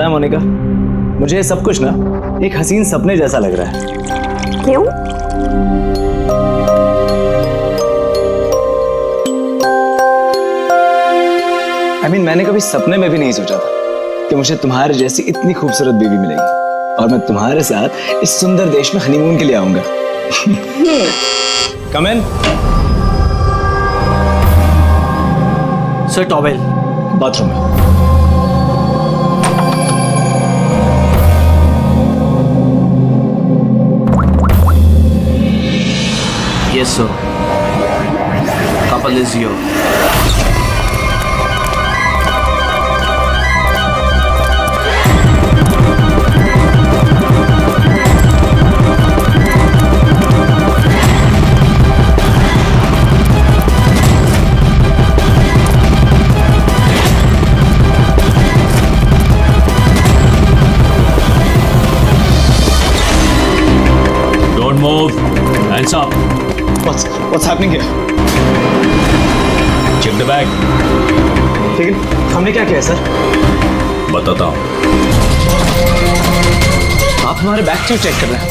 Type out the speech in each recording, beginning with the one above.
पता है मोनिका, मुझे ये सब कुछ ना एक हसीन सपने जैसा लग रहा है। क्यों? मैंने कभी सपने में भी नहीं सोचा था कि मुझे तुम्हारे जैसी इतनी खूबसूरत बीवी मिलेगी और मैं तुम्हारे साथ इस सुंदर देश में हनीमून के लिए आऊंगा। कम इन। सर टॉवेल बाथरूम में। Yes sir, couple is here. Move. Hands up. What's happening here? Check the bag. लेकिन हमने क्या किया सर? बताता हूँ। आप हमारे बैग क्यों चेक कर रहे हैं?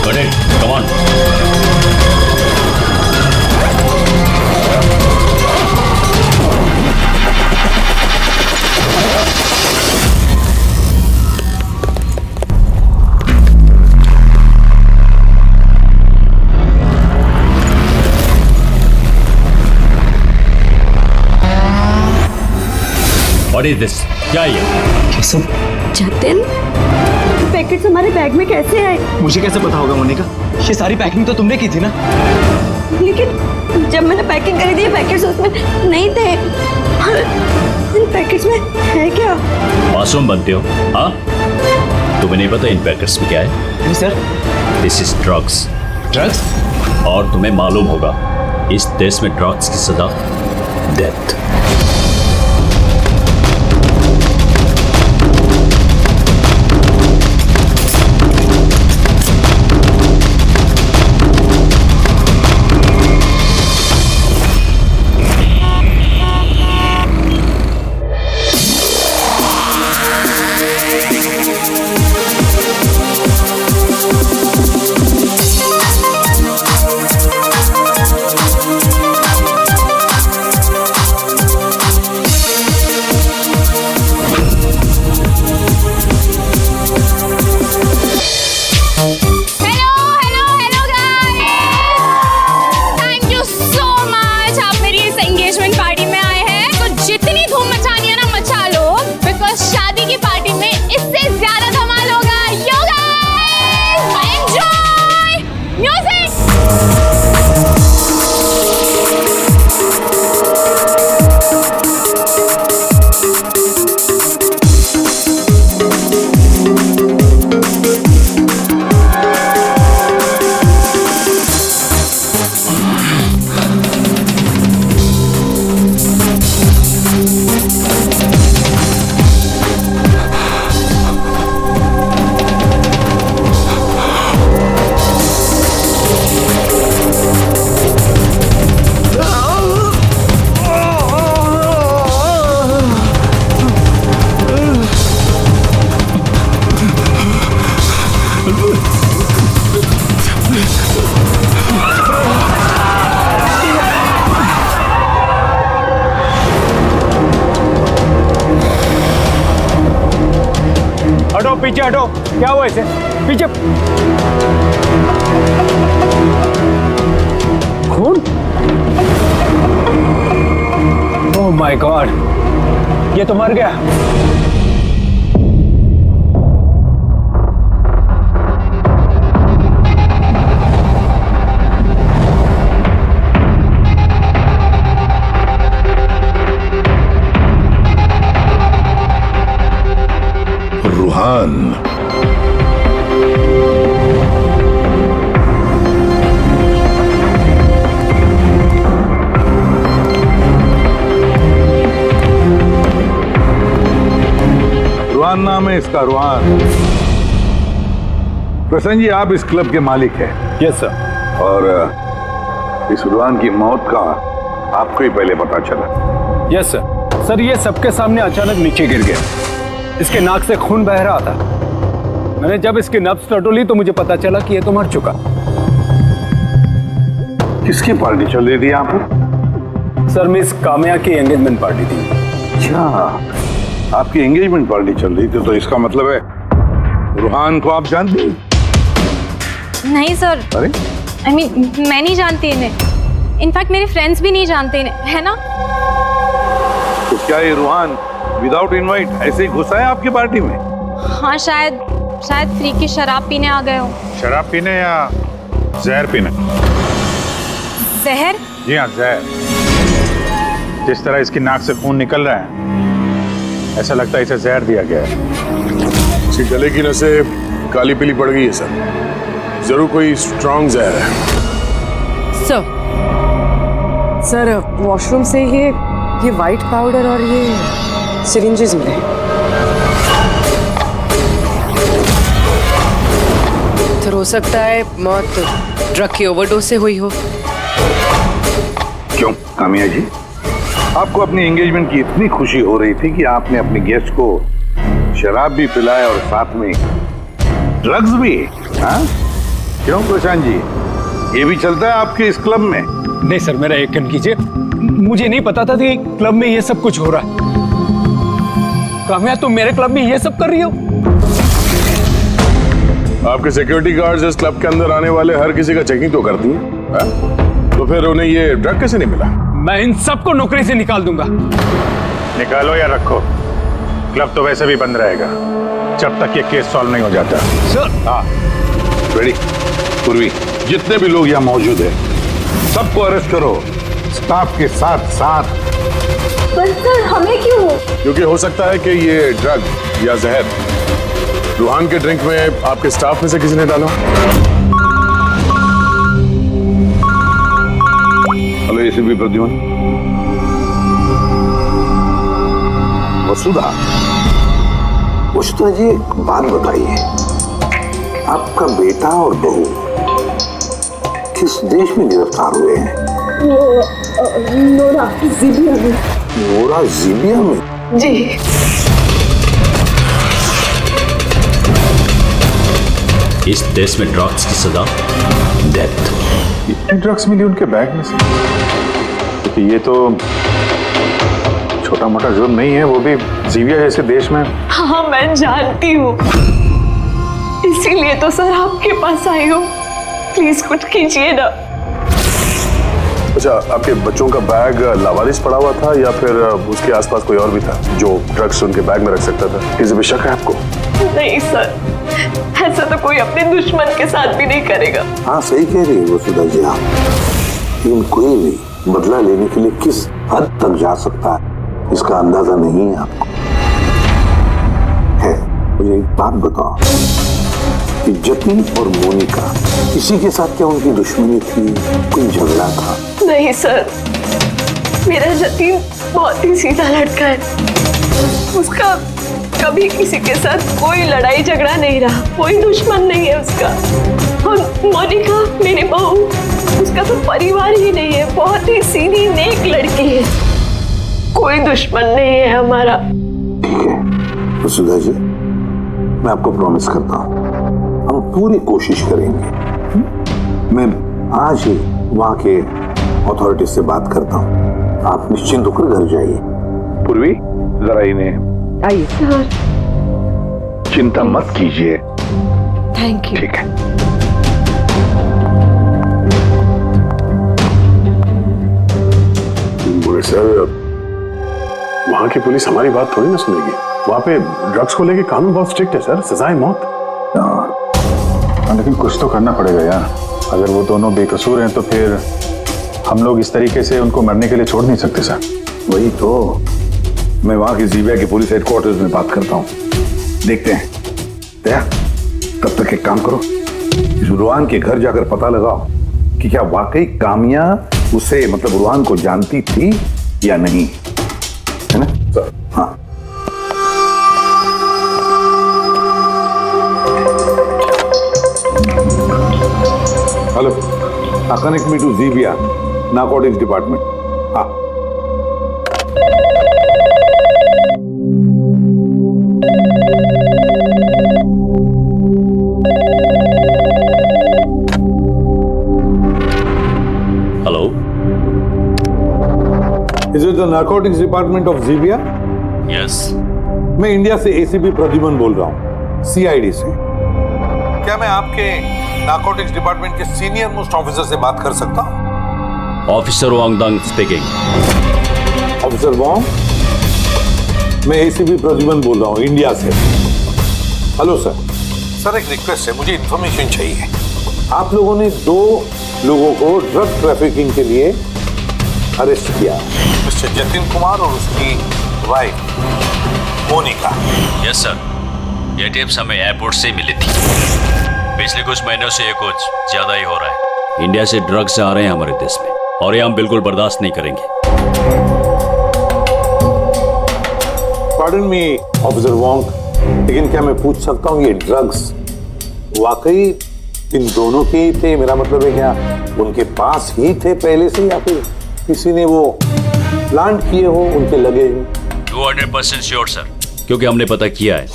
Got it. Come on. What is this? क्या ये? ये सब जतिन, पैकेट्स हमारे बैग में कैसे आए? मुझे कैसे पता होगा मोनिका? ये सारी पैकिंग तो तुमने की थी ना? लेकिन जब मैंने पैकिंग करी थी पैकेट्स उसमें नहीं थे। इन पैकेट्स में है क्या? मासूम बनते हो, हाँ? तुम्हें नहीं पता इन पैकेट्स में क्या है? नहीं sir. This is drugs. Drugs? और तुम्हें मालूम होगा इस देश में ड्रग्स की सजा डेथ। हटो पीछे हटो। क्या हुआ इसे? पीछे। खून? ओह माय गॉड, ये तो मर गया। रूहान, रूहान नाम है इसका, रूहान। प्रसन्न जी, आप इस क्लब के मालिक हैं। Yes sir. और इस रुहान की मौत का आपको ही पहले पता चला? Yes sir. सर ये सबके सामने अचानक नीचे गिर गया। इसके नाक से खून बह रहा था। मैंने जब इसकी नब्ज टटोली तो मुझे पता चला कि ये तो मर चुका। किसकी पार्टी चल रही थी आप? सर मिस काम्या की एंगेजमेंट पार्टी थी। अच्छा, आपकी एंगेजमेंट पार्टी चल रही थी, तो इसका मतलब है रुहान को आप जानते हैं? नहीं सर। अरे I mean, मैं नहीं जानती इन्हें। इनफैक्ट मेरे फ्रेंड्स भी नहीं जानते इन्हें, है ना? तो क्या ये रुहान विदाउट इनवाइट ऐसे ही घुसा है आपकी पार्टी में? हाँ शायद फ्री की शराब पीने आ गए हो। शराब पीने या जहर पीने? जहर? जी हाँ, जहर। जिस तरह इसकी नाक से खून निकल रहा है, ऐसा लगता है इसे जहर दिया गया है। इसके गले की नसें काली पीली पड़ गई है सर। जरूर कोई स्ट्रॉन्ग जहर है। सर वॉशरूम से ये वाइट पाउडर और ये सिरिंजेस मिले। तो हो सकता है मौत ड्रग की ओवरडोज से हुई हो। क्यों कामिया जी, आपको अपनी एंगेजमेंट की इतनी खुशी हो रही थी कि आपने अपने गेस्ट को शराब भी पिलाया और साथ में ड्रग्स भी? हाँ? क्यों प्रशांत जी, ये भी चलता है आपके इस क्लब में? नहीं सर, मेरा यकीन कीजिए, मुझे नहीं पता था कि क्लब में ये सब कुछ हो रहा है। काम्या तुम मेरे क्लब में ये सब कर रही हो? आपके सिक्योरिटी गार्ड्स इस क्लब के अंदर आने वाले हर किसी का चेकिंग तो करती हैं। तो फिर उन्हें ये ड्रग कैसे नहीं मिला? मैं इन सबको नौकरी से निकाल दूंगा। निकालो या रखो, क्लब तो वैसे भी बंद रहेगा जब तक ये केस सॉल्व नहीं हो जाता। सर। हाँ रेडी? पूर्वी, जितने भी लोग यहाँ मौजूद हैं, सबको अरेस्ट करो, स्टाफ के साथ साथ। पर सर हमें क्यों? क्योंकि हो सकता है कि ये ड्रग या जहर रुहान के ड्रिंक में आपके स्टाफ में से किसी ने डाला। Hello ACP Pradyuman. वसुधा जी, बात बताइए, आपका बेटा और बहू किस देश में गिरफ्तार हुए हैं? नोरा जीबिया में। नोरा जीबिया में? जी। इस देश में ड्रग्स की सजा डेथ। इतने ड्रग्स मिली उनके बैग में से? क्योंकि ये तो छोटा मोटा जुर्म नहीं है, वो भी जीविया जैसे देश में। हाँ मैं जानती हूँ, इसीलिए तो सर आपके पास आई हूँ। प्लीज कुछ कीजिए ना। अच्छा, आपके बच्चों का बैग लावारिस पड़ा हुआ था या फिर उसके आसपास कोई और भी था जो ड्रग्स उनके बैग में रख सकता था? किसी भी शक है आपको? नहीं सर, ऐसा तो कोई अपने दुश्मन के साथ भी नहीं करेगा। हाँ सही कह रही है वसुधा जी आप, लेकिन कोई भी बदला लेने के लिए किस हद तक जा सकता है इसका अंदाजा नहीं है आपको। है, मुझे एक बात बताओ कि जतिन और मोनिका, किसी के साथ क्या उनकी दुश्मनी थी, कोई झगड़ा था? नहीं सर, मेरा जतिन बहुत ही सीधा लड़का है। उसका कभी किसी के साथ कोई लड़ाई झगड़ा नहीं रहा, कोई दुश्मन नहीं है उसका। और मोनिका मेरी बहू, उसका तो परिवार ही नहीं है, बहुत ही सीधी नेक लड़की है, कोई दुश्मन नहीं है हमारा। ठीक है वसुधा जी, मैं आपको प्रॉमिस करता हूँ हम पूरी कोशिश करेंगे। मैं आज ही वहाँ के अथॉरिटी से बात करता हूँ, आप निश्चिंत होकर घर जाइए। पूर्वी जरा इन्हें आइए सर। चिंता मत कीजिए। Thank you. ठीक है। बुरे सर, वहां की पुलिस हमारी बात थोड़ी ना सुनेगी। वहां पे ड्रग्स को लेके कानून बहुत स्ट्रिक्ट है सर, सजा है मौत। लेकिन कुछ तो करना पड़ेगा यार, अगर वो दोनों बेकसूर हैं तो फिर हम लोग इस तरीके से उनको मरने के लिए छोड़ नहीं सकते सर। वही तो, मैं वहां की जीबिया के पुलिस हेडक्वार्टर्स में बात करता हूँ, देखते हैं। दया, तब तक एक काम करो, इस रुहान के घर जाकर पता लगाओ कि क्या वाकई कामिया उसे मतलब रुहान को जानती थी या नहीं, है ना सर? हाँ। कनेक्ट मी टू जीबिया नारकोटिक्स डिपार्टमेंट। हाँ hello, is it the narcotics department of जीबिया? यस। मैं इंडिया से एसीपी प्रद्युमन बोल रहा हूँ, सीआईडी से। क्या मैं आपके नारकोटिक्स डिपार्टमेंट के सीनियर मोस्ट ऑफिसर से बात कर सकता हूँ? Officer Wangdung speaking. Officer Wong, मैं एसीपी प्रद्युमन बोल रहा हूँ इंडिया से। Hello sir. सर एक रिक्वेस्ट है, मुझे इंफॉर्मेशन चाहिए। आप लोगों ने 2 लोगों को ड्रग ट्रैफिकिंग के लिए अरेस्ट किया, मिस्टर जतिन कुमार और उसकी वाइफ मोनिका। यस सर, ये टिप्स हमें एयरपोर्ट से मिली थी। पिछले कुछ महीनों से ये कुछ ज्यादा ही हो रहा है। इंडिया से ड्रग्स आ रहे हैं हमारे देश में और ये हम बिल्कुल बर्दाश्त नहीं करेंगे। पार्डन मी ऑफिसर वॉन्ग, लेकिन क्या मैं पूछ सकता हूँ ये ड्रग्स वाकई इन दोनों के ही थे? मेरा मतलब है क्या उनके पास ही थे पहले से, या फिर किसी ने वो प्लांट किए हो उनके लगे ही? 200% श्योर सर, क्योंकि हमने पता किया है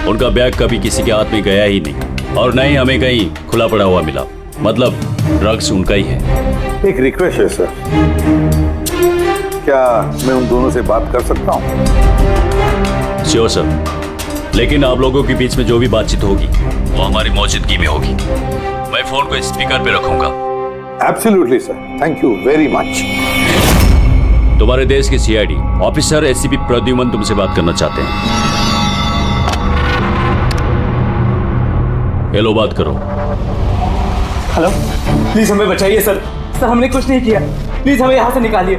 उनका बैग कभी किसी के हाथ में गया ही नहीं और न ही हमें कहीं खुला पड़ा हुआ मिला। मतलब ड्रग्स उनका ही है। एक रिक्वेस्ट है सर, क्या मैं उन दोनों से बात कर सकता हूँ? श्योर सर, लेकिन आप लोगों के बीच में जो भी बातचीत होगी वो हमारी मौजूदगी में होगी। मैं फोन को स्पीकर पे रखूंगा। Absolutely sir, thank you very much. तुम्हारे देश के सीआईडी ऑफिसर एसीपी प्रद्युमन तुमसे बात करना चाहते हैं। हेलो, बात करो। हेलो, प्लीज हमें बचाइए सर। सर हमने कुछ नहीं किया, प्लीज हमें यहाँ से निकालिए।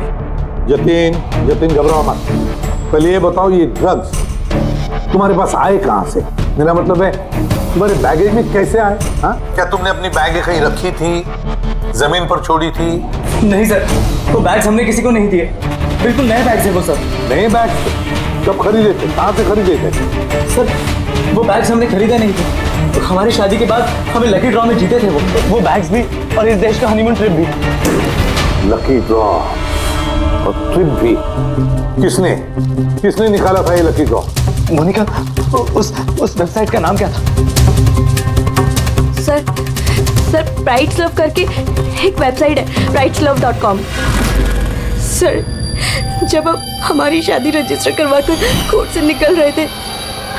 जतिन घबराओ मत। पहले ये बताओ ये ड्रग्स तुम्हारे पास आए कहाँ से? मेरा मतलब है तुम्हारे बैगेज में कैसे आए? हाँ, क्या तुमने अपनी बैग कहीं रखी थी, जमीन पर छोड़ी थी? नहीं सर, वो बैग्स हमने किसी को नहीं दिए। बिल्कुल नए बैग्स हैं वो सर। नए बैग कब खरीदे थे, कहाँ से खरीदे थे? सर वो बैग्स हमने खरीदे नहीं थे, तो हमारी शादी के बाद हमें लकी ड्रॉ में जीते थे वो बैग्स भी और इस देश का हनीमून ट्रिप भी। लकी ड्रॉ और ट्रिप भी? किसने निकाला था ये लकी ड्रॉ? मोनिका, उस वेबसाइट का नाम क्या था? सर ब्राइट्स लव करके एक वेबसाइट है, brightslove.com। सर जब हम हमारी शादी रजिस्टर करवा कर कोर्ट से निकल रहे थे।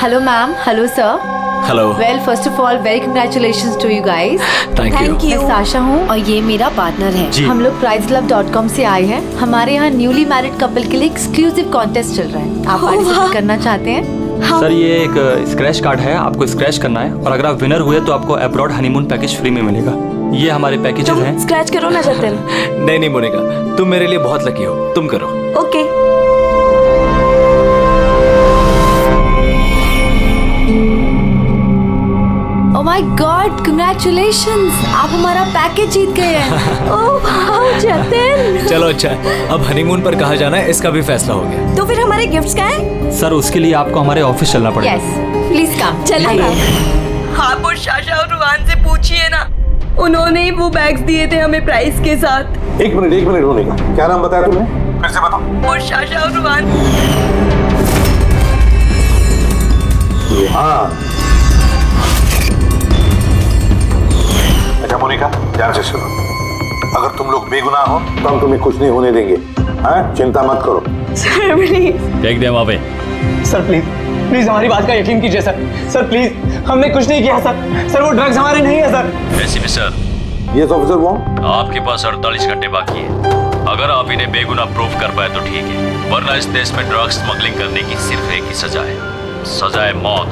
Hello ma'am, hello sir. Hello. Well first of all very congratulations to you guys. Thank you. मैं साशा हूँ और ये मेरा पार्टनर है। हम लोग brightslove.com से आए हैं। हमारे यहाँ न्यूली मैरिड कपल के लिए एक्सक्लूसिव कॉन्टेस्ट चल रहा है। आप पार्टिसिपेट करना चाहते हैं? सर ये एक स्क्रैच कार्ड है, आपको स्क्रैच करना है और अगर आप विनर हुए तो आपको अब्रॉड हनीमून पैकेज फ्री में मिलेगा। ये हमारे पैकेजेस हैं। स्क्रैच करो ना जतिन। नहीं मोनिका, तुम मेरे लिए बहुत लकी हो, तुम करो। Okay. Oh my God, congratulations, आप हमारा पैकेज जीत गए हैं। Oh wow Jatin. चलो अच्छा, अब हनीमून पर कहाँ जाना है इसका भी फैसला हो गया। तो फिर हमारे गिफ्ट्स क्या हैं? सर उसके लिए आपको हमारे ऑफिस चलना पड़ेगा। Yes please come. चलिए। आप और शाशा और रुहान से पूछिए ना, उन्होंने ही वो बैग्स दिए थे हमें प्राइस के साथ। एक मिनट मोनिका, क्या नाम बताया तुमने? फिर से बताओ। और शाशा और रुहान। हाँ। अच्छा मोनिका, ध्यान से सुनो, अगर तुम लोग बेगुनाह हो तो हम तुम्हें कुछ नहीं होने देंगे। हाँ, चिंता मत करो। Sir please. देख दे वहाँ पे। सर प्लीज हमारी बात का यकीन कीजिए सर प्लीज, हमने कुछ नहीं किया सर वो ड्रग्स हमारे नहीं है sir. ACP sir. Yes officer Wong. आपके पास 48 घंटे बाकी है। अगर आप इन्हें बेगुनाह प्रूव कर पाए तो ठीक है, वरना इस देश में ड्रग्स स्मगलिंग करने की सिर्फ एक ही सजा है, सजा है मौत।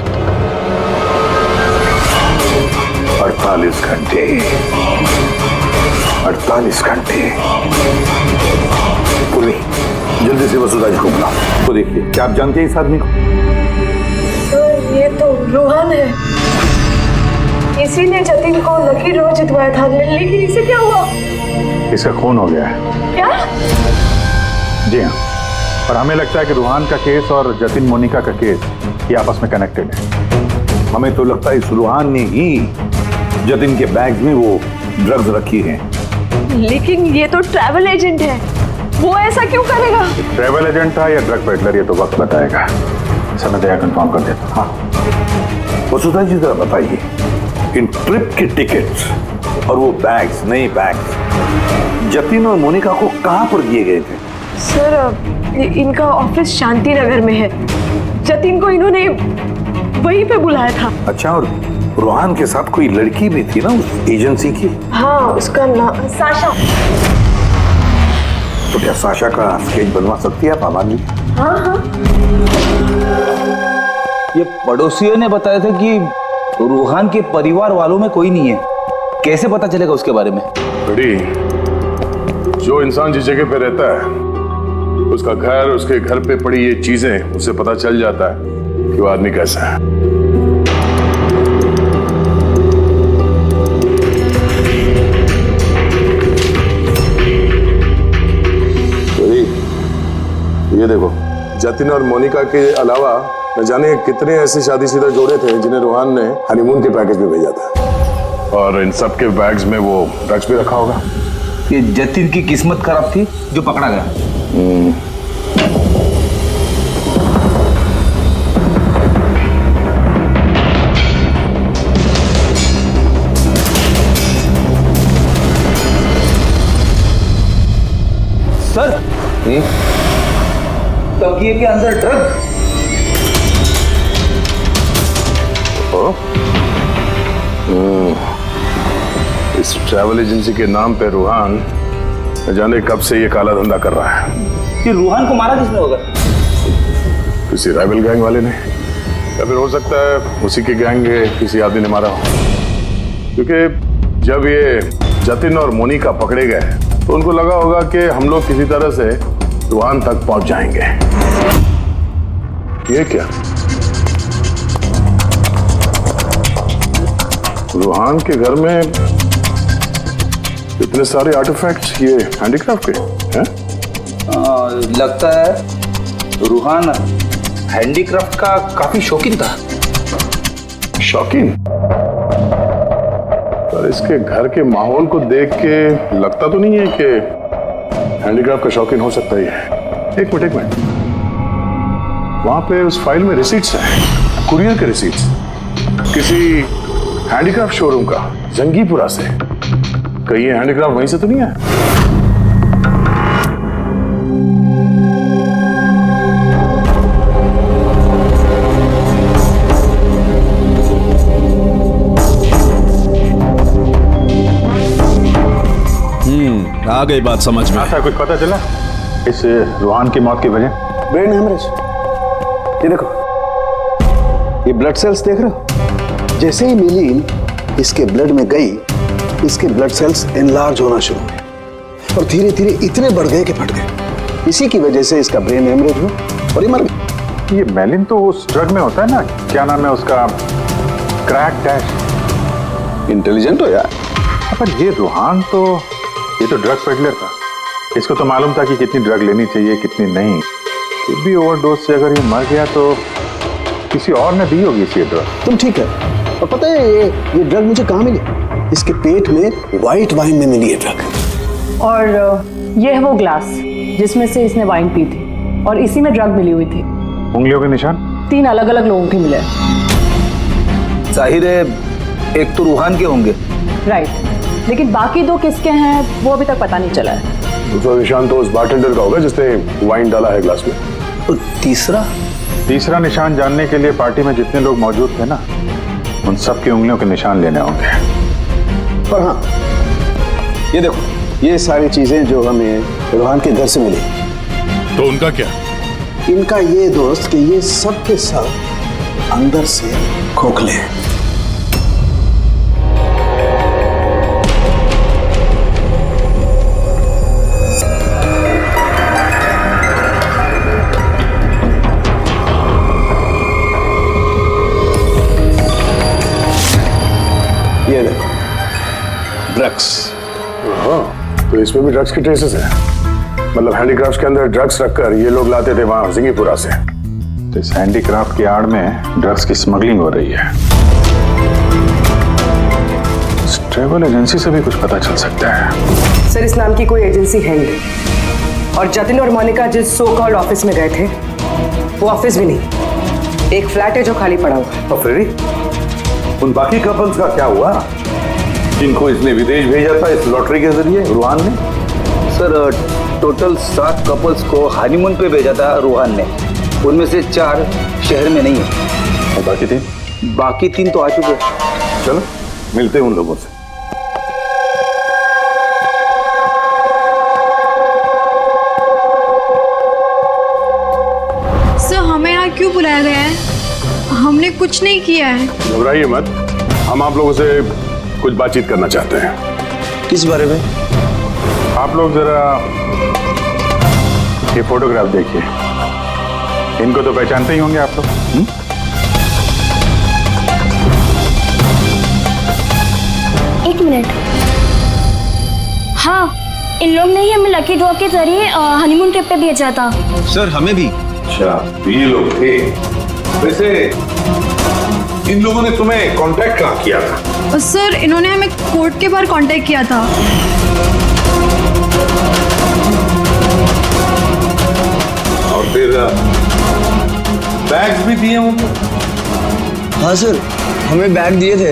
48 घंटे। 48 घंटे। पूरी जल्दी से वसुधा जी को बुलाओ। तो देखिए, क्या आप जानते हैं इस आदमी को? सर ये तो रोहन है, इसी ने जतिन को लकी ड्रॉ जितवाया था, लेकिन इसे क्या हुआ? इसका खून हो गया है। क्या? जी हाँ, और हमें लगता है कि रूहान का केस और जतिन मोनिका का केस ये आपस में कनेक्टेड है। हमें तो लगता है इस रूहान ने ही जतिन के बैग में वो ड्रग्स रखी हैं। लेकिन ये तो ट्रैवल एजेंट है, वो ऐसा क्यों करेगा? ट्रैवल एजेंट था या ड्रग पेडलर, ये तो वक्त बताएगा। समय दया कंफर्म कर देता। हाँ वसुधा जी जरा बताइए, इन ट्रिप के टिकट्स और वो बैग्स, नए बैग्स जतिन और मोनिका को कहां पर दिए गए थे? सर इनका ऑफिस शांति नगर में है। जतिन को इन्होंने वहीं पे बुलाया था। अच्छा, और रोहान के साथ कोई लड़की भी थी ना उस एजेंसी की? हाँ, उसका नाम साशा। तो क्या साशा का स्केच बनवा सकती है आप आमान जी? हाँ हाँ। ये पड़ोसियों ने बताया था कि रूहान के परिवार वालों में कोई नहीं है, कैसे पता चलेगा उसके बारे में? बड़ी, जो इंसान जिस जगह पे रहता है उसका घर, उसके घर पे पड़ी ये चीजें, उससे पता चल जाता है कि वो आदमी कैसा है। बड़ी, ये देखो, जतिन और मोनिका के अलावा न जाने कितने ऐसे शादीशुदा जोड़े थे जिन्हें रोहान ने हनीमून के पैकेज में भेजा था, और इन सब के बैग्स में वो ड्रग्स भी रखा होगा। ये जतिन की किस्मत खराब थी जो पकड़ा गया। सर, तकिए के अंदर ड्रग। इस ट्रैवल एजेंसी के नाम पे रूहान न जाने कब से ये काला धंधा कर रहा है। ये रूहान को मारा किसने होगा? किसी राइवल गैंग वाले ने, या फिर हो सकता है उसी के गैंग के किसी आदमी ने मारा हो। क्योंकि जब ये जतिन और मोनिका पकड़े गए तो उनको लगा होगा कि हम लोग किसी तरह से रूहान तक पहुंच जाएंगे। ये क्या? रूहान के घर में इतने सारे आर्टिफैक्ट्स, ये हैंडीक्राफ्ट के हैं? लगता है रूहान हैंडीक्राफ्ट का काफी शौकीन था। शौकीन? पर इसके घर के माहौल को देख के लगता तो नहीं है कि हैंडीक्राफ्ट का शौकीन हो सकता है। एक मिनट, वहां पे उस फाइल में रिसीट्स हैं, कुरियर के रिसीट्स, किसी हैंडीक्राफ्ट शोरूम का, जंगीपुरा से। कहीं ये हैंडीक्राफ्ट वहीं से तो नहीं है? आ गई बात समझ में। ऐसा कुछ पता चला इस रूहान की मौत की वजह? Brain haemorrhage. ये देखो, ये ब्लड सेल्स देख रहे हो? जैसे ही मिलीन इसके ब्लड में गई, इसके ब्लड सेल्स एनलार्ज होना शुरू हुए और धीरे धीरे इतने बढ़ गए कि फट गए। इसी की वजह से इसका ब्रेन हेमरेज हुआ और ये मर गई। ये मेलिन तो उस ड्रग में होता है ना, क्या नाम है उसका, क्रैक डैश। इंटेलिजेंट हो यार। पर ये रूहान तो, ये तो ड्रग पेडलर था, इसको तो मालूम था कि कितनी ड्रग लेनी चाहिए कितनी नहीं। फिर भी ओवरडोज से अगर ये मर गया तो किसी और ने दी होगी इसी ड्रग। तुम ठीक है। और पता है ये ड्रग मुझे कहाँ मिली? इसके पेट में व्हाइट वाइन में मिली है ड्रग। और ये है वो ग्लास जिसमें से इसने वाइन पी थी और इसी में ड्रग मिली हुई थी। उंगलियों के निशान 3 अलग अलग लोगों के मिले। जाहिर है एक तो रूहान के होंगे। राइट, लेकिन बाकी 2 किसके हैं वो अभी तक पता नहीं चला है। दूसरा निशान तो उस बारटेंडर का होगा जिसने वाइन डाला है ग्लास में। और तीसरा निशान जानने के लिए पार्टी में जितने लोग मौजूद थे ना, उन सब की उंगलियों के निशान लेने होंगे। पर हाँ, ये देखो, ये सारी चीजें जो हमें रूहान के घर से मिली, तो उनका क्या? इनका ये दोस्त कि ये सब के सब अंदर से खोखले हैं। ये देखो, ड्रग्स। हाँ, तो इसमें भी ड्रग्स के ट्रेसेस हैं। मतलब हैंडीक्राफ्ट के अंदर ड्रग्स रखकर ये लोग लाते थे वहां जिंगीपुरा से। तो इस हैंडीक्राफ्ट की आड़ में ड्रग्स की स्मगलिंग हो रही है। ट्रैवल एजेंसी से भी कुछ पता चल सकता है। सर, इस नाम की कोई एजेंसी है ही, और जतिन और मोनिका जिस सो कॉल्ड ऑफिस में गए थे वो ऑफिस भी नहीं, एक फ्लैट है जो खाली पड़ा हुआ है। और फ्रेडी, उन बाकी कपल्स का क्या हुआ जिनको इसने विदेश भेजा था इस लॉटरी के जरिए रूहान ने? सर, टोटल 7 कपल्स को हनीमून पे भेजा था रूहान ने। उनमें से 4 शहर में नहीं है। और बाकी 3? बाकी 3 तो आ चुके हैं। चलो मिलते हैं उन लोगों से। सर, हमें यहाँ क्यों बुलाया गया है? हमने कुछ नहीं किया है। घबराइए मत, हम आप लोगों से कुछ बातचीत करना चाहते हैं। किस बारे में? आप लोग जरा ये फोटोग्राफ देखिए, इनको तो पहचानते ही होंगे आप लोग। एक मिनट। हाँ, इन लोग ने ही हमें लकी ड्रॉ के जरिए हनीमून ट्रिप पे भेजा था। सर, हमें भी। अच्छा, तो ये लोग थे। वैसे इन लोगों ने तुम्हें कांटेक्ट कहाँ किया था? सर, इन्होंने हमें कोर्ट के बाहर कांटेक्ट किया था। और फिर बैग्स भी दिए उनको? हाँ सर, हमें बैग दिए थे,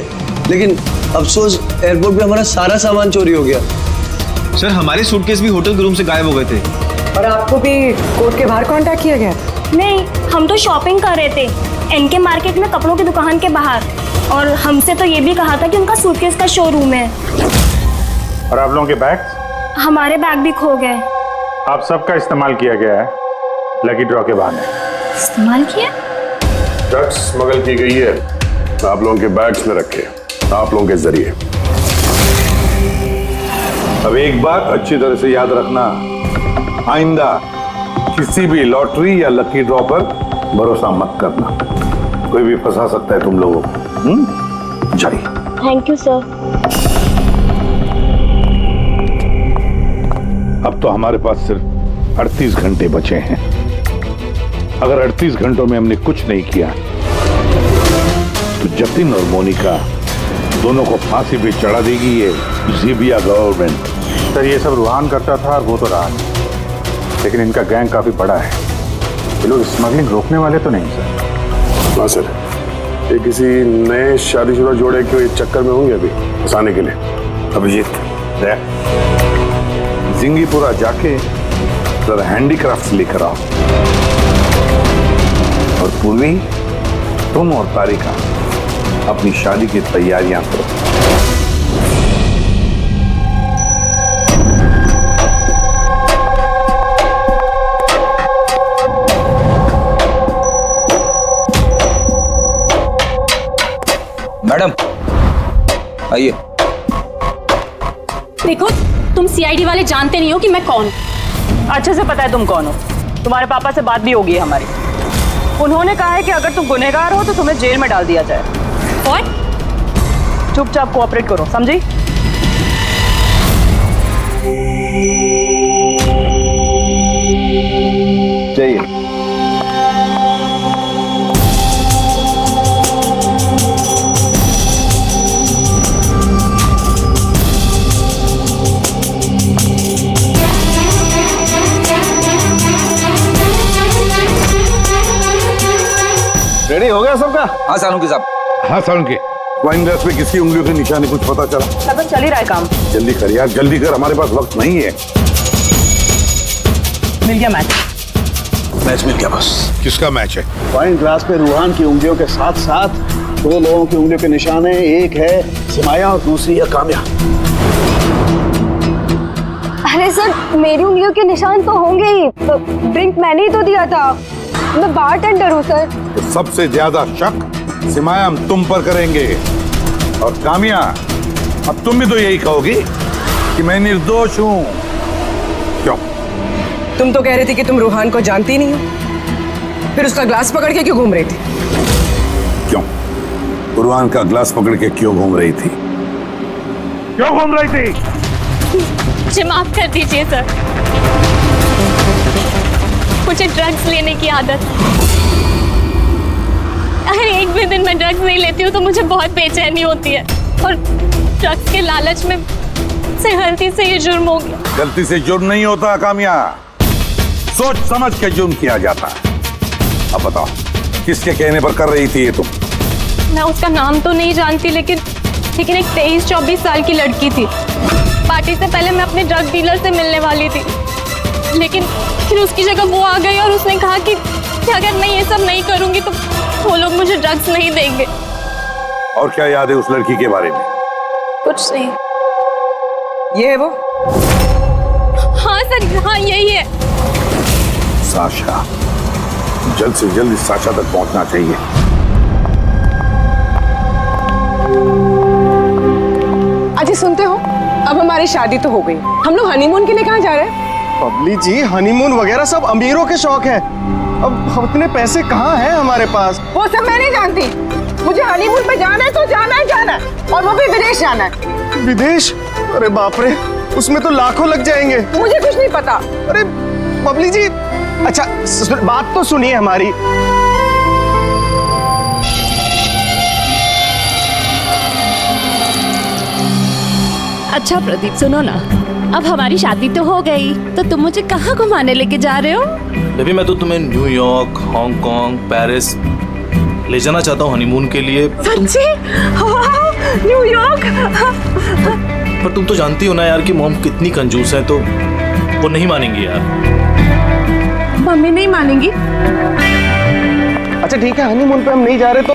लेकिन अफसोस एयरपोर्ट पे हमारा सारा सामान चोरी हो गया। सर, हमारे सूटकेस भी होटल के रूम से गायब हो गए थे। और आपको भी कोर्ट के बाहर कांटेक्ट किया गया था? नहीं, हम तो शॉपिंग कर रहे थे एनके मार्केट में कपड़ों की दुकान के बाहर, और हमसे तो ये भी कहा था कि उनका सूटकेस का शोरूम है। और आप लोगों के बैग? हमारे बैग भी खो गए। आप सबका इस्तेमाल किया गया है लकी ड्रॉ के बहाने। इस्तेमाल किया? ड्रग्स स्मगल की गई है आप लोगों के बैग्स में रखे, आप लोगों के जरिए। अब एक बात अच्छी तरह से याद रखना, आइंदा किसी भी लॉटरी या लकी ड्रॉ पर भरोसा मत करना, कोई भी फंसा सकता है तुम लोगों को। जाइए। Thank you sir. अब तो हमारे पास सिर्फ 38 घंटे बचे हैं। अगर 38 घंटों में हमने कुछ नहीं किया तो जतिन और मोनिका दोनों को फांसी पे चढ़ा देगी ये ज़ीबिया गवर्नमेंट। सर, ये सब रूहान करता था और वो तो रहा, लेकिन इनका गैंग काफी बड़ा है। ये लोग स्मगलिंग रोकने वाले तो नहीं सर? हाँ सर, ये किसी नए शादीशुदा जोड़े के चक्कर में होंगे अभी फंसाने के लिए। अभिजीत, जिंगीपुरा जाके जरा हैंडीक्राफ्ट लेकर आओ, और पूर्वी, तुम और तारिका अपनी शादी की तैयारियां करो। मैडम, आइए। देखो, तुम सीआईडी वाले जानते नहीं हो कि मैं कौन। अच्छे से पता है तुम कौन हो। तुम्हारे पापा से बात भी होगी हमारी। उन्होंने कहा है कि अगर तुम गुनहगार हो तो तुम्हें जेल में डाल दिया जाए। What? चुपचाप कोऑपरेट करो, समझी? जाइए। रेडी हो गया सबका? हाँ सानू साहब। हाँ सालुंकी, वाइन ग्लास पे किसकी उंगलियों के निशाने कुछ पता चला? लगभग चल ही रहा है काम। जल्दी कर यार, जल्दी कर, हमारे पास वक्त नहीं है। मिल गया मैच। मैच मिल गया बस। किसका मैच है? वाइन ग्लास पे रूहान की उंगलियों के साथ साथ 2 लोगों की उंगलियों के निशान है। एक है सिमाया और दूसरी है काम्या। अरे सर, मेरी उंगलियों के निशान तो होंगे ही। ड्रिंक मैंने ही तो दिया था, मैं बारटेंडर हूँ सर। तो सबसे ज्यादा शक सिमाया हम तुम पर करेंगे, और कामिया अब तुम भी तो यही कहोगी कि मैं निर्दोष हूँ। क्यों? तुम तो कह रही थी कि तुम रूहान को जानती नहीं हो, फिर उसका ग्लास पकड़ के क्यों घूम रही थी? क्यों? रूहान का ग्लास पकड़ के क्यों घूम रही थी? क्यों घूम रही थी? मुझे माफ कर दीजिए सर, मुझे ड्रग्स लेने की आदत। अगर एक भी दिन मैं ड्रग्स नहीं लेती हूँ तो मुझे बहुत बेचैनी होती है, और ड्रग्स के लालच में से गलती से ये जुर्म हो गया। गलती से जुर्म नहीं होता कामिया, सोच समझ के जुर्म किया जाता है। अब बताओ किसके कहने पर कर रही थी ये तुम? मैं उसका नाम तो नहीं जानती, लेकिन एक 23-24 साल की लड़की थी। पार्टी से पहले मैं अपने ड्रग डीलर से मिलने वाली थी, लेकिन फिर उसकी जगह वो आ गई और उसने कहा कि अगर मैं ये सब नहीं करूंगी तो वो लोग मुझे ड्रग्स नहीं देंगे। और क्या याद है उस लड़की के बारे में? कुछ नहीं। ये है वो? हाँ सर, हाँ यही है। साशा, जल्द से जल्द इस साशा तक पहुंचना चाहिए। अजी सुनते हो, अब हमारी शादी तो हो गई, हम लोग हनीमून के लिए कहाँ जा रहे हैं? बबली जी, हनीमून वगैरह सब अमीरों के शौक है। अब उतने पैसे कहाँ हैं हमारे पास? वो सब मैं नहीं जानती, मुझे हनीमून पे जाना है तो जाना है, और वो भी विदेश जाना है। विदेश? अरे बाप रे, उसमें तो लाखों लग जाएंगे। मुझे कुछ नहीं पता। अरे बबली जी, अच्छा बात तो सुनिए हमारी। अच्छा प्रदीप, सुनो ना, अब हमारी शादी तो हो गई, तो तुम मुझे कहाँ घुमाने लेके जा रहे हो? बेबी, मैं तो तुम्हें न्यूयॉर्क, हांगकांग, पेरिस ले जाना चाहता हूँ हनीमून के लिए। सच्ची? वाह, न्यूयॉर्क! पर तुम तो जानती हो ना यार कि मॉम कितनी कंजूस है, तो वो नहीं मानेंगी यार। मम्मी नहीं मानेंगी? अच्छा ठीक है, हनीमून पे हम नहीं जा रहे तो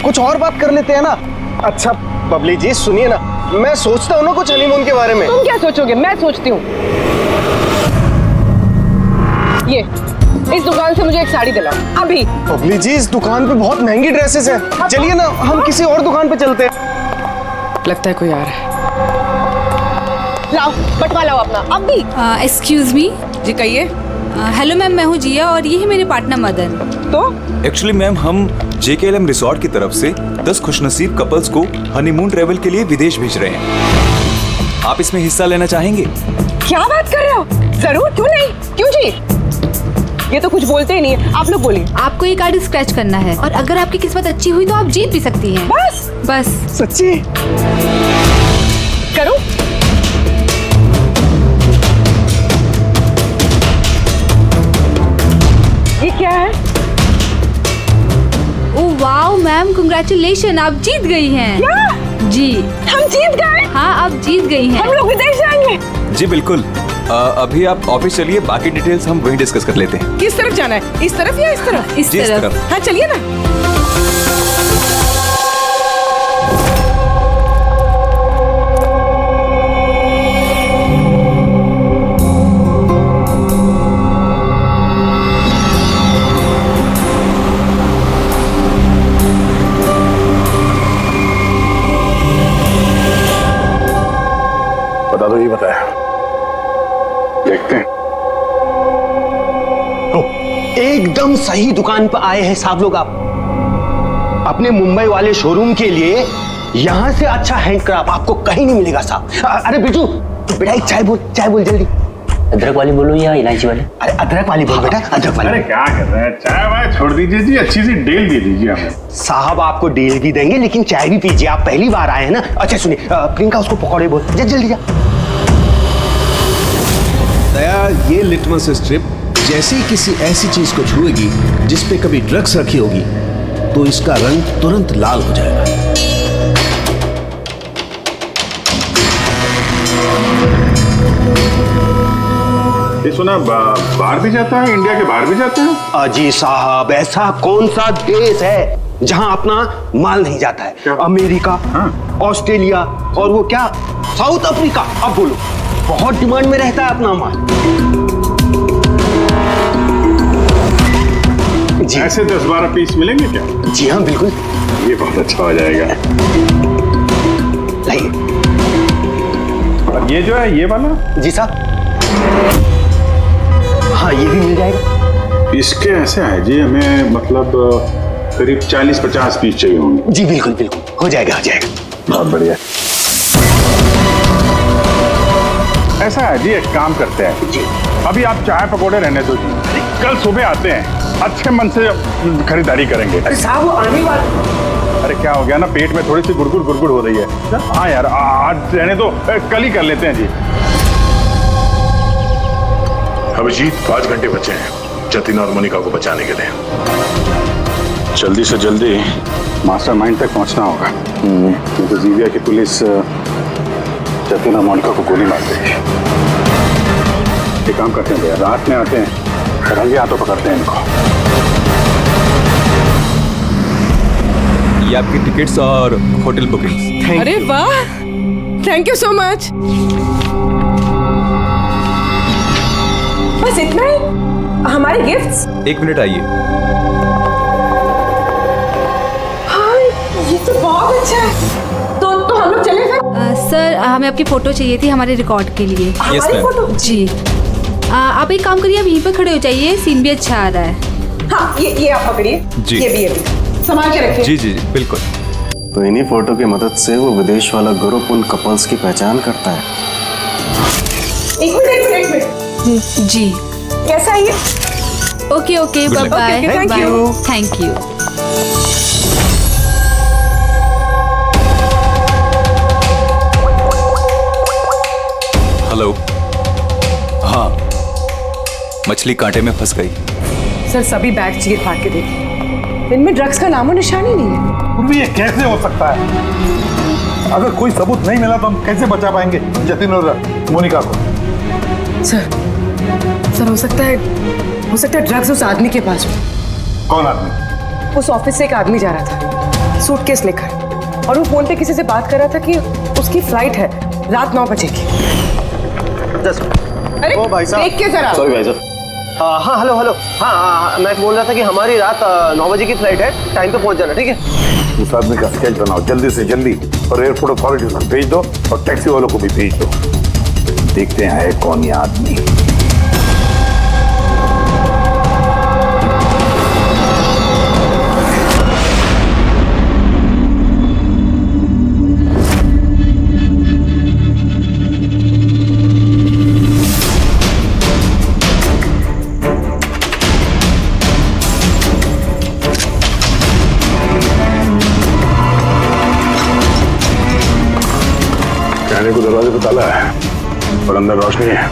कुछ और बात कर लेते हैं ना। अच्छा बबली जी सुनिए ना, मैं सोचता हूँ ना कुछ हनीमून के बारे में। तुम क्या सोचोगे? मैं सोचती हूँ। ये इस दुकान से मुझे एक साड़ी दिलाओ अभी। बबली जी, इस दुकान पे बहुत महंगी ड्रेसेस हैं। चलिए ना, हम किसी और दुकान पे चलते हैं। लगता है कोई आ रहा है। लाओ बटवा लाओ अपना अभी। एक्सक्यूज मी जी कहिए। हेलो मैम, मैं हूँ जिया और ये है मेरे पार्टनर मदन। तो एक्चुअली मैम, हम JKLM रिसोर्ट की तरफ से 10 खुशनसीब कपल्स को हनीमून ट्रेवल के लिए विदेश भेज रहे हैं। आप इसमें हिस्सा लेना चाहेंगे? क्या बात कर रहे हो? जरूर, क्यों नहीं, क्यों जी? ये तो कुछ बोलते ही नहीं है, आप लोग बोलिए। आपको ये कार्ड स्क्रैच करना है और अगर आपकी किस्मत अच्छी हुई तो आप जीत भी सकती हैं। बस सच्ची? करो। ये क्या है? ओह वाओ मैम, कांग्रेचुलेशन, आप जीत गई हैं। क्या? जी हम जीत गए? हाँ, आप जीत गई हैं। हम लोग विदेश जाएंगे? जी बिल्कुल। अभी आप ऑफिस चलिए, बाकी डिटेल्स हम वहीं डिस्कस कर लेते हैं। किस तरफ जाना है? इस तरफ या इस तरफ? इस तरफ। हाँ चलिए ना। बता दो, ये बताया। देखते हैं। एकदम सही दुकान पर आए हैं साहब लोग। आप अपने मुंबई वाले शोरूम के लिए यहाँ से अच्छा हैंडक्राफ्ट आपको कहीं नहीं मिलेगा साहब। अरे बिजू, बेटा एक चाय बोल जल्दी। अदरक वाली बोलो या इलायची वाली? अरे अदरक वाली बोल बेटा, अदरक वाली। अरे क्या कर रहे हैं, चाय वाय छोड़ दीजिए जी, अच्छी सी डील दे दीजिए हमें। साहब आपको डील भी देंगे, लेकिन चाय भी पीजिए, आप पहली बार आए हैं ना। अच्छा सुनिए, प्रियंका उसको पकौड़े बोल, जल्दी जा। दया, ये लिटमस स्ट्रिप जैसे ही किसी ऐसी चीज को छुएगी जिस पे कभी ड्रग्स रखी होगी तो इसका रंग तुरंत लाल हो जाएगा। ये सुना बाहर भी जाता है, इंडिया के बाहर भी जाते हैं? अजी साहब, ऐसा कौन सा देश है जहां अपना माल नहीं जाता है? अमेरिका, ऑस्ट्रेलिया और वो क्या, साउथ अफ्रीका। अब बोलो, बहुत डिमांड में रहता है अपना माल। जी ऐसे 10-12 पीस मिलेंगे क्या? जी हाँ बिल्कुल। ये बहुत अच्छा हो जाएगा। लाइए। और ये जो है, ये वाला? जी साहब। हाँ ये भी मिल जाएगा। इसके ऐसे है जी, हमें मतलब करीब 40-50 पीस चाहिए होंगे। जी बिल्कुल बिल्कुल, हो जाएगा हो जाएगा। बहुत बढ़िया। ऐसा है जी, एक काम करते हैं जी, अभी आप चाय पकौड़े रहने दो जी, कल सुबह आते हैं, अच्छे मन से खरीदारी करेंगे। अरे साहब वो आने वाले। अरे क्या हो गया ना, पेट में थोड़ी सी गुड़गुड़ हो रही है। हाँ यार, आज रहने दो, कल ही कर लेते हैं जी। अभिजीत 5 घंटे बचे हैं जतिन और मोनिका को बचाने के लिए। जल्दी से जल्दी मास्टरमाइंड तक पहुंचना होगा, क्योंकि जीविया की पुलिस जतिन और मोनिका को गोली मार देगी। एक काम करते हैं भैया, रात में आते हैं, रंगे हाथों पकड़ते हैं इनको। ये आपकी टिकट्स और होटल बुकिंग्स। अरे वाह, थैंक यू सो मच। बस इतना ही? हमारे गिफ्ट्स? 1 मिनट आइए। हाँ, ये तो बहुत अच्छा है। तो हम लोग चले फिर? सर हमें आपकी फोटो चाहिए थी हमारे रिकॉर्ड के लिए। हमारी फोटो? जी। आप एक काम करिए, आप यहीं पर खड़े हो जाइए, सीन भी अच्छा आ रहा है। हाँ, ये आप पकड़िए। जी। ये भी संभाल के रखिए। जी जी जी बिल्कुल। तो इन्हीं फोटो की मदद से वो विदेश वाला ग्रुप उन कपल्स की पहचान करता है। एक मिनट। जी। कैसा है ये? Okay okay, Good luck. Bye Okay, thank bye. you. Thank you. Hello. हाँ, मछली कांटे में फंस गई। सर सभी बैग चीर फाड़ के देखिए, इनमें ड्रग्स का नामो निशान ही नहीं है। ये कैसे हो सकता है? अगर कोई सबूत नहीं मिला तो हम कैसे बचा पाएंगे जतिन और मोनिका को? सर हो सकता है ड्रग्स उस आदमी के पास हो। कौन आदमी? उस ऑफिस से एक आदमी जा रहा था सूटकेस लेकर, और वो फोन पे किसी से बात कर रहा था कि उसकी फ्लाइट है रात 9 बजे की। अरे ओ भाई साहब, देख के जरा। सॉरी भाई साहब। हाँ हेलो। हाँ, मैं बोल रहा था कि हमारी रात 9 बजे की फ्लाइट है, टाइम पे पहुंच जाना, ठीक है? उस आदमी का स्केच बनाओ जल्दी से जल्दी, और एयरपोर्ट अथॉरिटी में भेज दो, और टैक्सी वालों को भी भेज दो। देखते हैं है कौन ये आदमी। कहने को दरवाजे पे ताला है, और अंदर रोशनी है,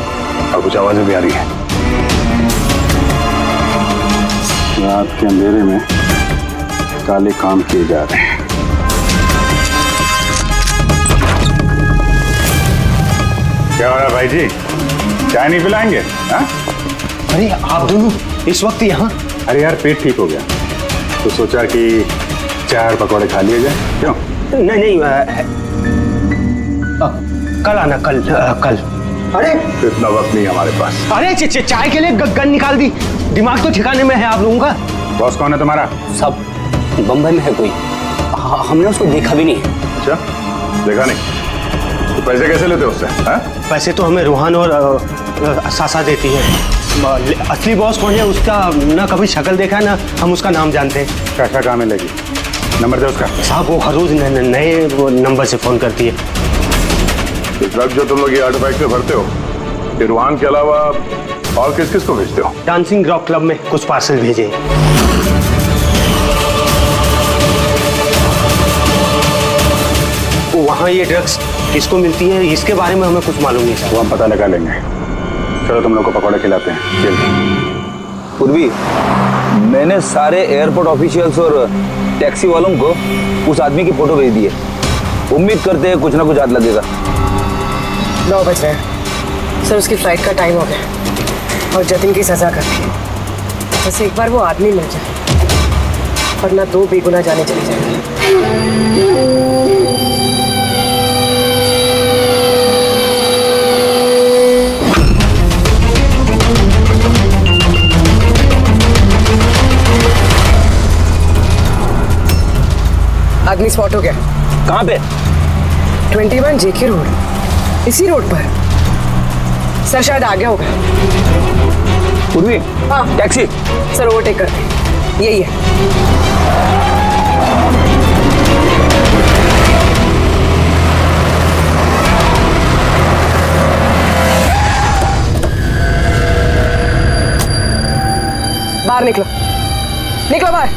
और कुछ आवाजें भी आ रही है। रात के अंधेरे में काले काम किए जा रहे हैं। क्या हो रहा है भाई जी, चाय नहीं पिलाएंगे? हाँ? अरे आप दोनों इस वक्त यहाँ? अरे यार, पेट ठीक हो गया तो सोचा कि चाय और पकौड़े खा लिए जाए। क्यों? नहीं, कल आना, कल। अरे इतना वक्त नहीं हमारे पास। अरे चाय के लिए गन निकाल दी, दिमाग तो ठिकाने में है आप लोगों का। बॉस कौन है तुम्हारा? सब बम्बई में है कोई, हमने उसको देखा भी नहीं। अच्छा, देखा नहीं तो पैसे कैसे लेते उससे? पैसे तो हमें रूहान और सासा देती है। असली बॉस कौन है उसका ना कभी शक्ल देखा है ना हम उसका नाम जानते हैं। क्या काम मिलेगी? नंबर दे उसका। साहब वो हर रोज नए नंबर से फोन करती है। ड्रग जो तुम लोग ये आर्टिफैक्ट में भरते हो, रूहान के अलावा और किस किस को भेजते हो? डांसिंग रॉक क्लब में कुछ पार्सल भेजे। वहाँ ये ड्रग्स किसको मिलती है इसके बारे में हमें कुछ मालूम नहीं सर। वो हम पता लगा लेंगे। चलो तुम लोग को पकौड़े खिलाते हैं जल्दी। पूर्वी, मैंने सारे एयरपोर्ट ऑफिशियल्स और टैक्सी वालों को उस आदमी की फोटो भेज दी है। उम्मीद करते हैं कुछ ना कुछ हाथ लगेगा। 9 बज रहे हैं सर, उसकी फ्लाइट का टाइम हो गया और जतिन की सजा कर दी। बस एक बार वो आदमी मिल जाए, वरना 2 बेगुनाह जाने चली जाएंगी। आदमी स्पॉट हो गया। कहाँ पे? 21 जेके रोड, इसी रोड पर। सर शायद आ गया होगा। पूर्वी, हाँ टैक्सी। सर ओवरटेक करते, यही है। बाहर निकलो, निकलो बाहर।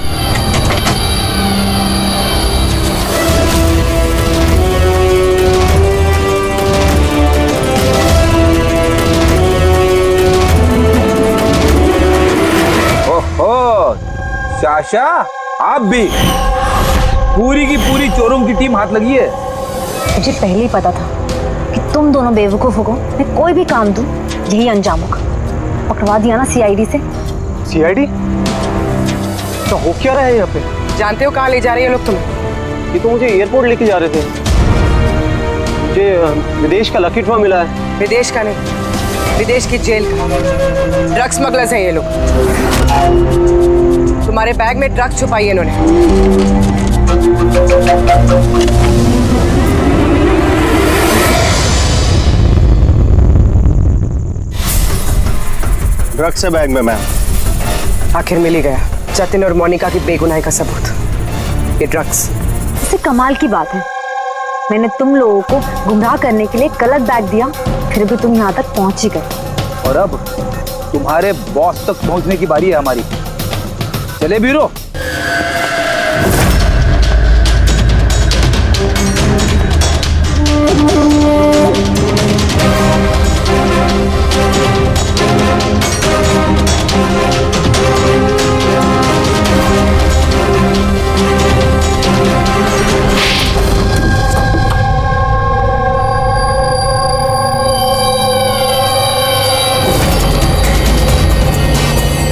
ओ साशा, आप भी पूरी की पूरी चोरों की टीम हाथ लगी है। मुझे पहले ही पता था कि तुम दोनों बेवकूफों को मैं कोई भी काम दूं यही अंजाम होगा। पकड़वा दिया ना सीआईडी से। सीआईडी? तो हो क्या रहा है यहाँ पे? जानते हो कहाँ ले जा रहे हैं लोग तुम्हें? ये तो मुझे एयरपोर्ट लेके जा रहे थे। मुझे विदेश का लकी ड्रॉ मिला है। विदेश का नहीं, विदेश की जेल का। ड्रग्स स्मगलर्स हैं ये लोग। तुम्हारे बैग में ड्रग्स छुपाई है इन्होंने। ड्रग्स है बैग में मैम। आखिर मिल ही गया जतिन और मोनिका की बेगुनाही का सबूत, ये ड्रग्स। इससे कमाल की बात है, मैंने तुम लोगों को गुमराह करने के लिए गलत बैग दिया, फिर भी तुम यहाँ तक पहुंच ही गए। और अब तुम्हारे बॉस तक पहुंचने की बारी है हमारी। चले बीरो।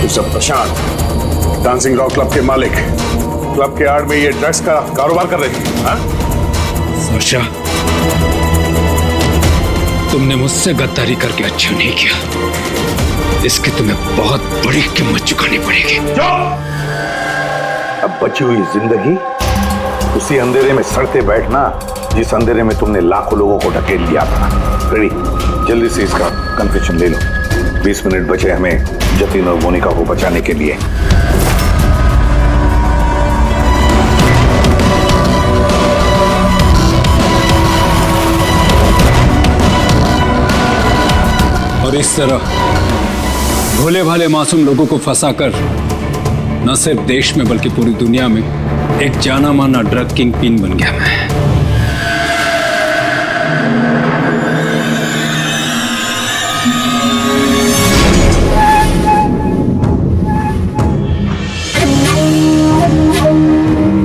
सब प्रशांत, डांसिंग रॉक क्लब के मालिक, क्लब के आड़ में ये ड्रग्स का कारोबार कर रहे थे। हाँ? साशा, तुमने मुझसे गद्दारी करके अच्छा नहीं किया। इसकी तुम्हें बहुत बड़ी कीमत चुकानी पड़ेगी। अब बची हुई जिंदगी उसी अंधेरे में सड़ते बैठना जिस अंधेरे में तुमने लाखों लोगों को ढकेल लिया था। रेडी, जल्दी से इसका कन्फेशन ले लो। 20 मिनट बचे हमें जतिन और मोनिका को बचाने के लिए। और इस तरह भोले भाले मासूम लोगों को फंसाकर न सिर्फ देश में बल्कि पूरी दुनिया में एक जाना माना ड्रग किंग पिन बन गया मैं।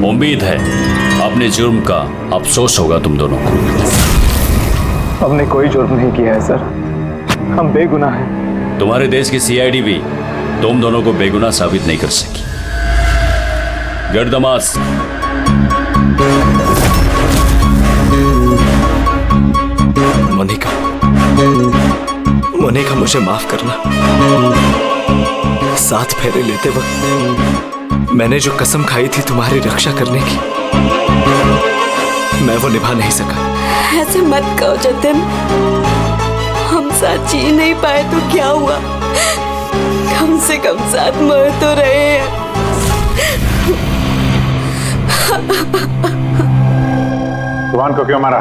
उम्मीद है अपने जुर्म का अफसोस होगा तुम दोनों को। हमने कोई जुर्म नहीं किया है सर, हम बेगुनाह हैं। तुम्हारे देश की सीआईडी भी तुम दोनों को बेगुनाह साबित नहीं कर सकी। गर्दमास, मोनिका, मोनिका मुझे माफ करना। 7 फेरे लेते वक्त मैंने जो कसम खाई थी तुम्हारी रक्षा करने की, मैं वो निभा नहीं सका। ऐसे मत कहो जतिन, हम साथ जी नहीं पाए तो क्या हुआ, कम से कम साथ मर तो रहे हैं। रुहान को क्यों मारा?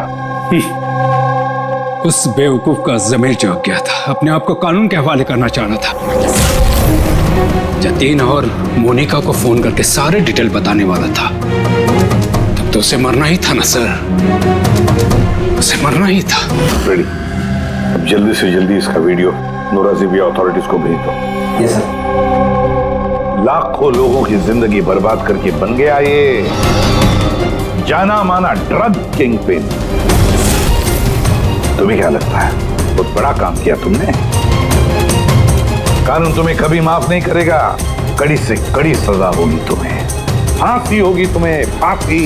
उस बेवकूफ का ज़मीर जाग गया था, अपने आप को कानून के हवाले करना चाहना था। जतीन और मोनिका को फोन करके सारे डिटेल बताने वाला था। तब तो उसे मरना ही था ना सर, उसे मरना ही था। रेडी, अब जल्दी से जल्दी इसका वीडियो नूराजीबिया अथॉरिटीज को भेज दो। Yes sir. लाखों लोगों की जिंदगी बर्बाद करके बन गया ये जाना माना ड्रग किंग पिन। तुम्हें क्या लगता है बहुत बड़ा काम किया तुमने? कानून तुम्हें कभी माफ नहीं करेगा, कड़ी से कड़ी सजा होगी तुम्हें, फांसी होगी तुम्हें, फांसी।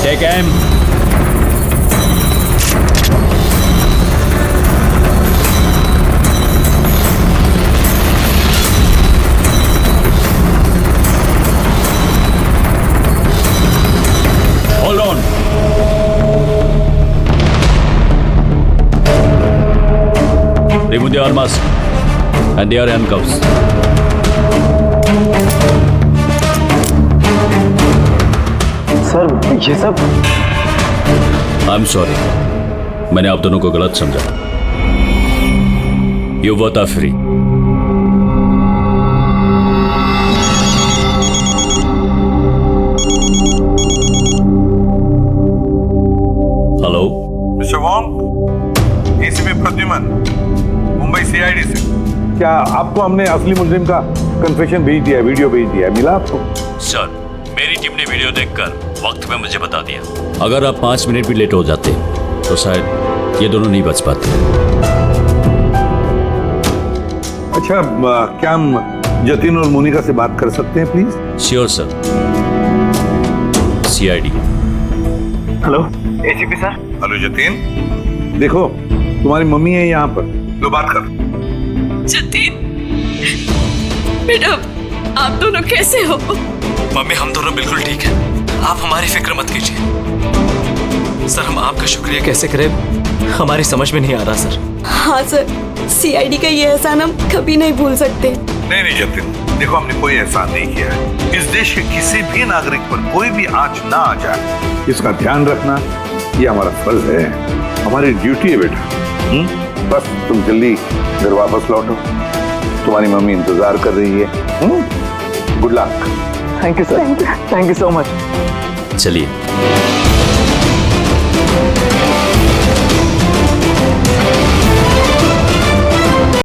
Take M. Hold on. Remove the arms and their handcuffs. Sir ये सब I'm sorry. मैंने आप दोनों को गलत समझा। You both are free. Hello mister Wong, ACP Pradyuman, Mumbai CID क्या आपको हमने असली मुजरिम का कन्फेशन भेज दिया, वीडियो भेज दिया, मिला आपको? सर, मेरी टीम ने वीडियो देखकर वक्त में मुझे बता दिया। अगर आप 5 मिनट भी लेट हो जाते तो शायद ये दोनों नहीं बच पाते। अच्छा, क्या हम जतिन और मोनिका से बात कर सकते हैं please? Sure sir. CID। Hello ACP sir. Hello Jatin, देखो तुम्हारी मम्मी है यहाँ पर, लो बात कर। जतिन बेटा, आप दोनों कैसे हो? मम्मी, हम दोनों बिल्कुल ठीक हैं। आप हमारी फिक्र मत कीजिए। सर, हम आपका शुक्रिया कैसे करें हमारी समझ में नहीं आ रहा सर। हाँ सर, CID का ये एहसान हम कभी नहीं भूल सकते। नहीं जतिन, देखो हमने कोई एहसान नहीं किया है। इस देश के किसी भी नागरिक पर कोई भी आंच ना आ जाए, इसका ध्यान रखना ये हमारा फर्ज है, हमारी ड्यूटी है बेटा। बस तुम जल्दी घर वापस लौटो, तुम्हारी मम्मी इंतजार कर रही है। Good luck. Thank you sir, thank you so much. चलिए।